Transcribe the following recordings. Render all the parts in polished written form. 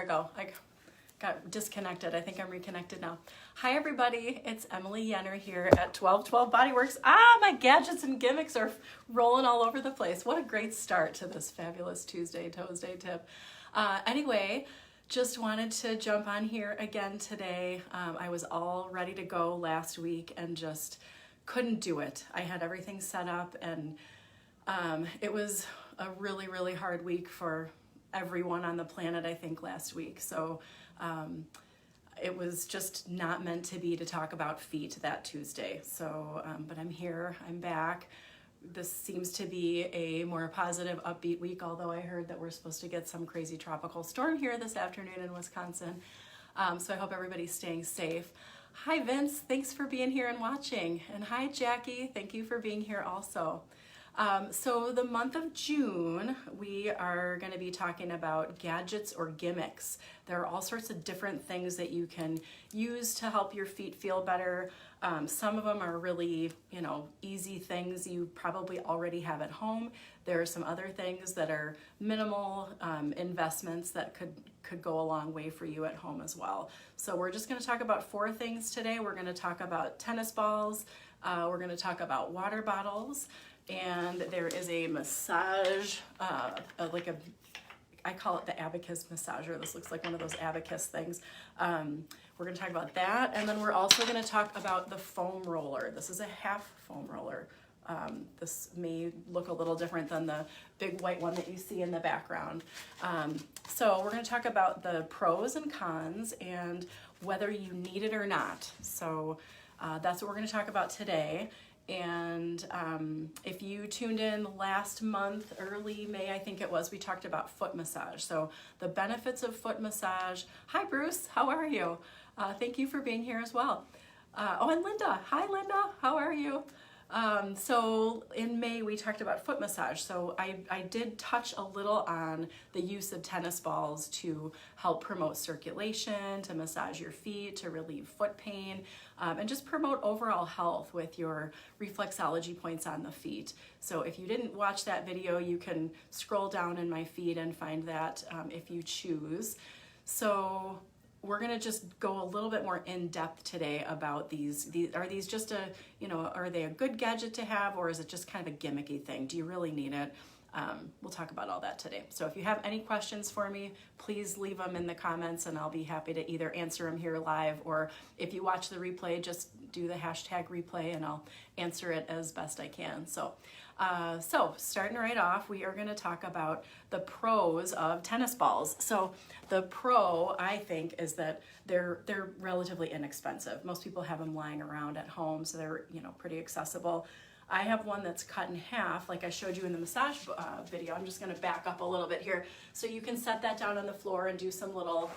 I go. I got disconnected. I think I'm reconnected now. Hi everybody, it's Emily Yenner here at 1212 Bodyworks. My gadgets and gimmicks are rolling all over the place. What a great start to this fabulous Tuesday tip. Anyway, just wanted to jump on here again today. I was all ready to go last week and just couldn't do it. I had everything set up and it was a really, really hard week for everyone on the planet, I think, last week. So it was just not meant to be to talk about feet that Tuesday. So, but I'm here, I'm back. This seems to be a more positive, upbeat week, although I heard that we're supposed to get some crazy tropical storm here this afternoon in Wisconsin. So I hope everybody's staying safe. Hi Vince, thanks for being here and watching. And hi Jackie, thank you for being here also. So the month of June, we are going to be talking about gadgets or gimmicks. There are all sorts of different things that you can use to help your feet feel better. Some of them are really, easy things you probably already have at home. There are some other things that are minimal investments that could go a long way for you at home as well. So we're just going to talk about 4 things today. We're going to talk about tennis balls. We're going to talk about water bottles. And there is a massage, I call it the abacus massager. This looks like one of those abacus things. We're gonna talk about that. And then we're also gonna talk about the foam roller. This is a half foam roller. This may look a little different than the big white one that you see in the background. So we're gonna talk about the pros and cons and whether you need it or not. So that's what we're gonna talk about today. And if you tuned in last month, early May, I think it was, we talked about foot massage. So the benefits of foot massage. Hi, Bruce. How are you? Thank you for being here as well. And Linda. Hi, Linda. How are you? So in May, we talked about foot massage. So I did touch a little on the use of tennis balls to help promote circulation, to massage your feet, to relieve foot pain, and just promote overall health with your reflexology points on the feet. So if you didn't watch that video, you can scroll down in my feed and find that if you choose. So we're going to just go a little bit more in depth today about these. Are these just are they a good gadget to have, or is it just kind of a gimmicky thing? Do you really need it? We'll talk about all that today. So if you have any questions for me, please leave them in the comments and I'll be happy to either answer them here live, or if you watch the replay, just do the hashtag replay and I'll answer it as best I can. So starting right off, we are going to talk about the pros of tennis balls. So the pro, I think, is that they're relatively inexpensive. Most people have them lying around at home, so they're pretty accessible. I have one that's cut in half, like I showed you in the massage video. I'm just going to back up a little bit here. So you can set that down on the floor and do some little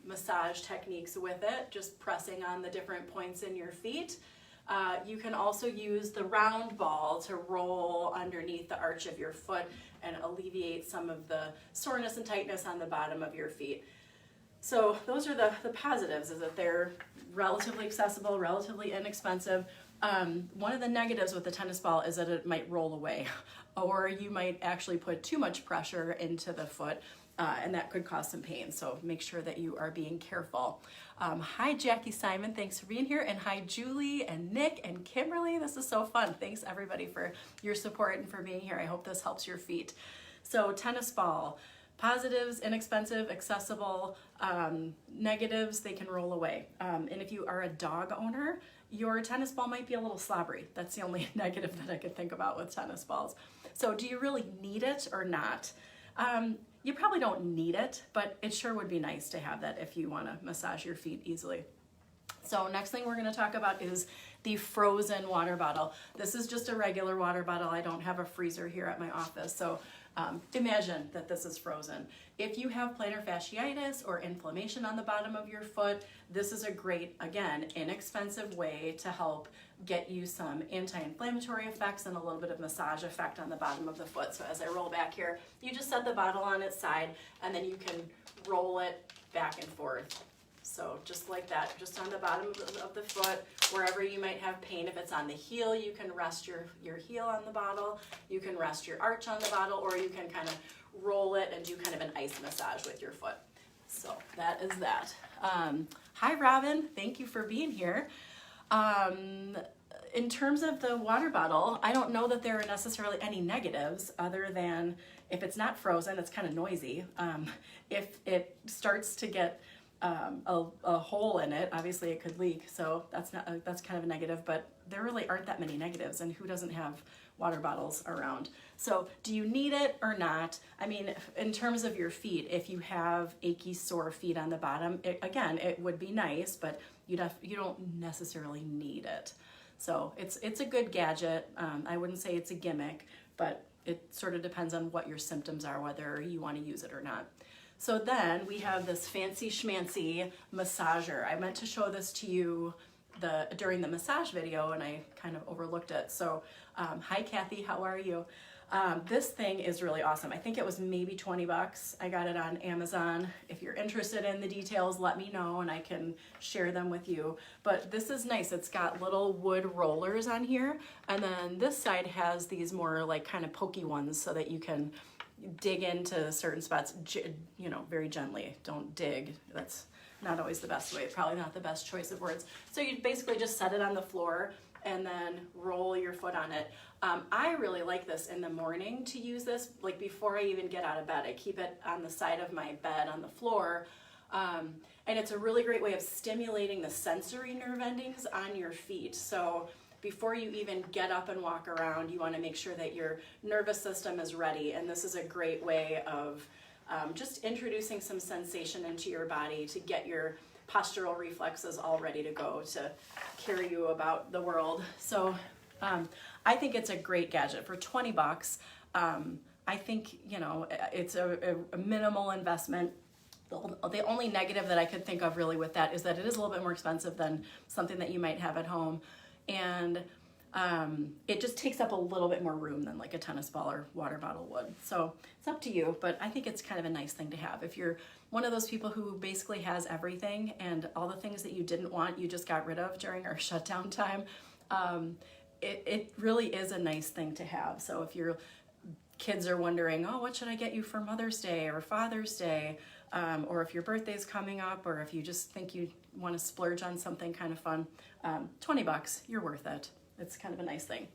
massage techniques with it, just pressing on the different points in your feet. You can also use the round ball to roll underneath the arch of your foot and alleviate some of the soreness and tightness on the bottom of your feet. So those are the positives, is that they're relatively accessible, relatively inexpensive. One of the negatives with the tennis ball is that it might roll away, or you might actually put too much pressure into the foot, and that could cause some pain. So make sure that you are being careful. Hi, Jackie Simon. Thanks for being here. And hi, Julie and Nick and Kimberly. This is so fun. Thanks, everybody, for your support and for being here. I hope this helps your feet. So tennis ball. Positives, inexpensive, accessible. Negatives, they can roll away. And if you are a dog owner, your tennis ball might be a little slobbery. That's the only negative that I could think about with tennis balls. So do you really need it or not? You probably don't need it, but it sure would be nice to have that if you want to massage your feet easily. So next thing we're going to talk about is the frozen water bottle. This is just a regular water bottle. I don't have a freezer here at my office, so imagine that this is frozen. If you have plantar fasciitis or inflammation on the bottom of your foot, this is a great, again, inexpensive way to help get you some anti-inflammatory effects and a little bit of massage effect on the bottom of the foot. So as I roll back here, you just set the bottle on its side and then you can roll it back and forth. So just like that, just on the bottom of the foot, wherever you might have pain. If it's on the heel, you can rest your heel on the bottle. You can rest your arch on the bottle, or you can kind of roll it and do kind of an ice massage with your foot. So that is that. Hi, Robin. Thank you for being here. In terms of the water bottle, I don't know that there are necessarily any negatives other than if it's not frozen, it's kind of noisy. If it starts to get a hole in it, obviously it could leak, so that's kind of a negative, but there really aren't that many negatives, and who doesn't have water bottles around? So do you need it or not? I mean, in terms of your feet, if you have achy, sore feet on the bottom, it would be nice, but you don't necessarily need it. So it's a good gadget. I wouldn't say it's a gimmick, but it sort of depends on what your symptoms are, whether you want to use it or not. So then we have this fancy schmancy massager. I meant to show this to you during the massage video, and I kind of overlooked it. So hi Kathy, how are you? This thing is really awesome. I think it was maybe 20 bucks. I got it on Amazon. If you're interested in the details, let me know and I can share them with you. But this is nice. It's got little wood rollers on here, and then this side has these more like kind of pokey ones so that you can dig into certain spots, you know, very gently. Don't dig. That's not always the best way, probably not the best choice of words. So you basically just set it on the floor and then roll your foot on it. I really like this in the morning to use this, like before I even get out of bed. I keep it on the side of my bed on the floor, and it's a really great way of stimulating the sensory nerve endings on your feet. So before you even get up and walk around, you want to make sure that your nervous system is ready, and this is a great way of just introducing some sensation into your body to get your postural reflexes all ready to go to carry you about the world. So I think it's a great gadget for 20 bucks. I think, you know, it's a minimal investment. The only negative that I could think of really with that is that it is a little bit more expensive than something that you might have at home. And it just takes up a little bit more room than like a tennis ball or water bottle would. So it's up to you, but I think it's kind of a nice thing to have. If you're one of those people who basically has everything and all the things that you didn't want, you just got rid of during our shutdown time, it really is a nice thing to have. So if your kids are wondering, oh, what should I get you for Mother's Day or Father's Day? Or if your birthday's coming up, or if you just think you want to splurge on something kind of fun, 20 bucks, you're worth it. It's kind of a nice thing.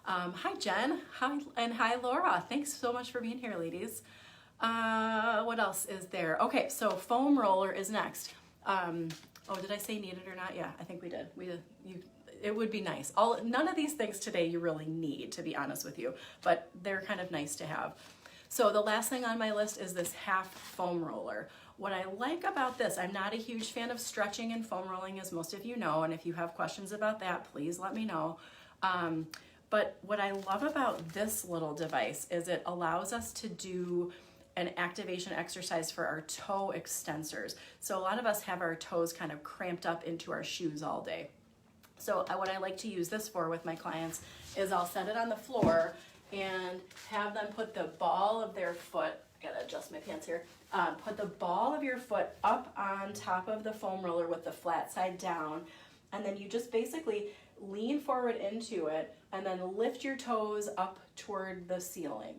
Hi, Jen. Hi, Laura. Thanks so much for being here, ladies. What else is there? Okay, so foam roller is next. Oh, did I say need it or not? Yeah, I think we did. It would be nice. None of these things today you really need, to be honest with you, but they're kind of nice to have. So the last thing on my list is this half foam roller. What I like about this, I'm not a huge fan of stretching and foam rolling, as most of you know, and if you have questions about that, please let me know. But what I love about this little device is it allows us to do an activation exercise for our toe extensors. So a lot of us have our toes kind of cramped up into our shoes all day. So what I like to use this for with my clients is I'll set it on the floor and have them put the ball of their foot, I gotta adjust my pants here, put the ball of your foot up on top of the foam roller with the flat side down, and then you just basically lean forward into it and then lift your toes up toward the ceiling.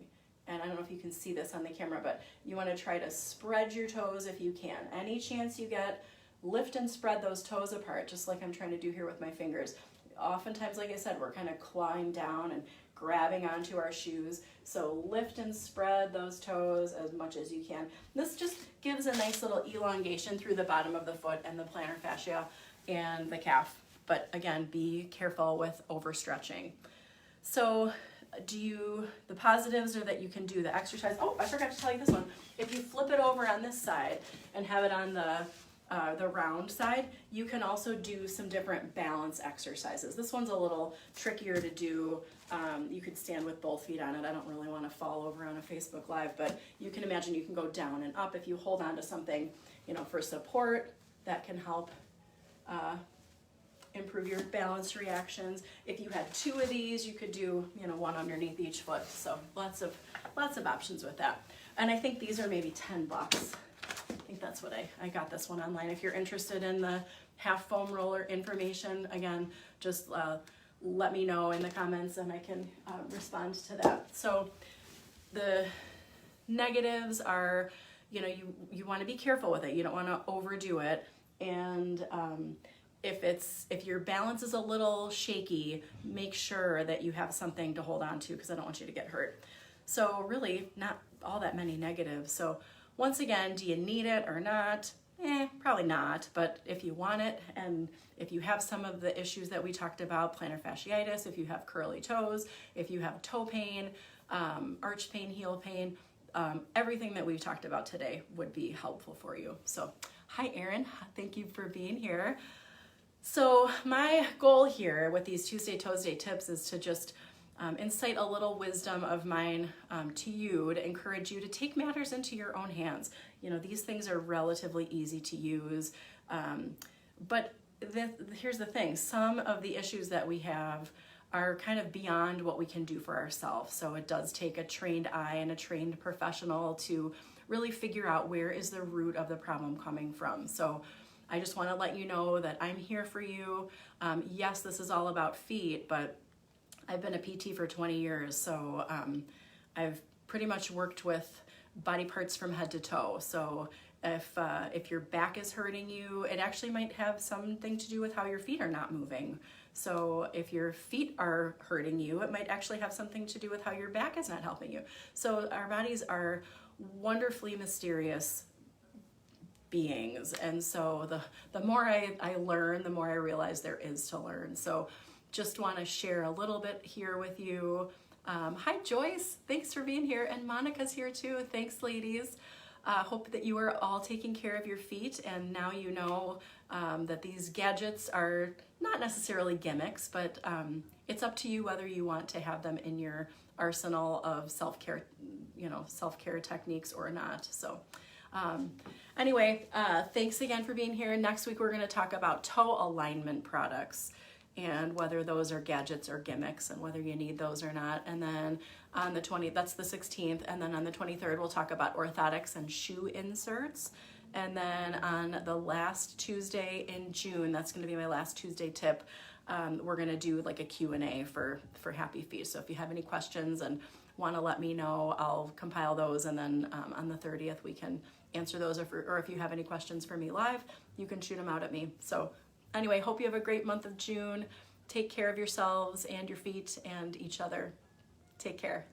And I don't know if you can see this on the camera, but you want to try to spread your toes if you can. Any chance you get, lift and spread those toes apart, just like I'm trying to do here with my fingers. Oftentimes, like I said, we're kind of clawing down and grabbing onto our shoes. So lift and spread those toes as much as you can. This just gives a nice little elongation through the bottom of the foot and the plantar fascia and the calf. But again, be careful with overstretching. So the positives are that you can do the exercise. Oh, I forgot to tell you this one. If you flip it over on this side and have it on the round side, you can also do some different balance exercises. This one's a little trickier to do. You could stand with both feet on it. I don't really want to fall over on a Facebook Live, but you can imagine you can go down and up if you hold on to something, you know, for support. That can help improve your balance reactions. If you had two of these, you could do, you know, one underneath each foot. So lots of options with that. And I think these are maybe 10 bucks. I think that's what I got this one online. If you're interested in the half foam roller information, again, just let me know in the comments and I can respond to that. So the negatives are, you know, you want to be careful with it. You don't want to overdo it. And if your balance is a little shaky, make sure that you have something to hold on to, because I don't want you to get hurt. So really not all that many negatives. So once again, do you need it or not? Probably not, but if you want it, and if you have some of the issues that we talked about, plantar fasciitis, if you have curly toes, if you have toe pain, arch pain, heel pain, everything that we've talked about today would be helpful for you. So hi, Erin. Thank you for being here. So my goal here with these Tuesday Toesday tips is to just incite a little wisdom of mine to you, to encourage you to take matters into your own hands. You know, these things are relatively easy to use, but here's the thing. Some of the issues that we have are kind of beyond what we can do for ourselves. So it does take a trained eye and a trained professional to really figure out where is the root of the problem coming from. So I just want to let you know that I'm here for you. Yes, this is all about feet, but I've been a PT for 20 years, so I've pretty much worked with body parts from head to toe. So if your back is hurting you, it actually might have something to do with how your feet are not moving. So if your feet are hurting you, it might actually have something to do with how your back is not helping you. So our bodies are wonderfully mysterious beings, and so the more I learn, the more I realize there is to learn. So just want to share a little bit here with you. Hi Joyce, thanks for being here, and Monica's here too. Thanks ladies. Hope that you are all taking care of your feet, and now you know that these gadgets are not necessarily gimmicks, but it's up to you whether you want to have them in your arsenal of self-care, self-care techniques or not. So anyway, thanks again for being here. Next week we're going to talk about toe alignment products and whether those are gadgets or gimmicks and whether you need those or not. And then on the 20th, that's the 16th, and then on the 23rd we'll talk about orthotics and shoe inserts. And then on the last Tuesday in June, that's going to be my last Tuesday tip, we're going to do like a Q&A for Happy Feet. So if you have any questions and want to let me know, I'll compile those, and then on the 30th we can answer those, or if you have any questions for me live, you can shoot them out at me. So anyway, hope you have a great month of June. Take care of yourselves and your feet and each other. Take care.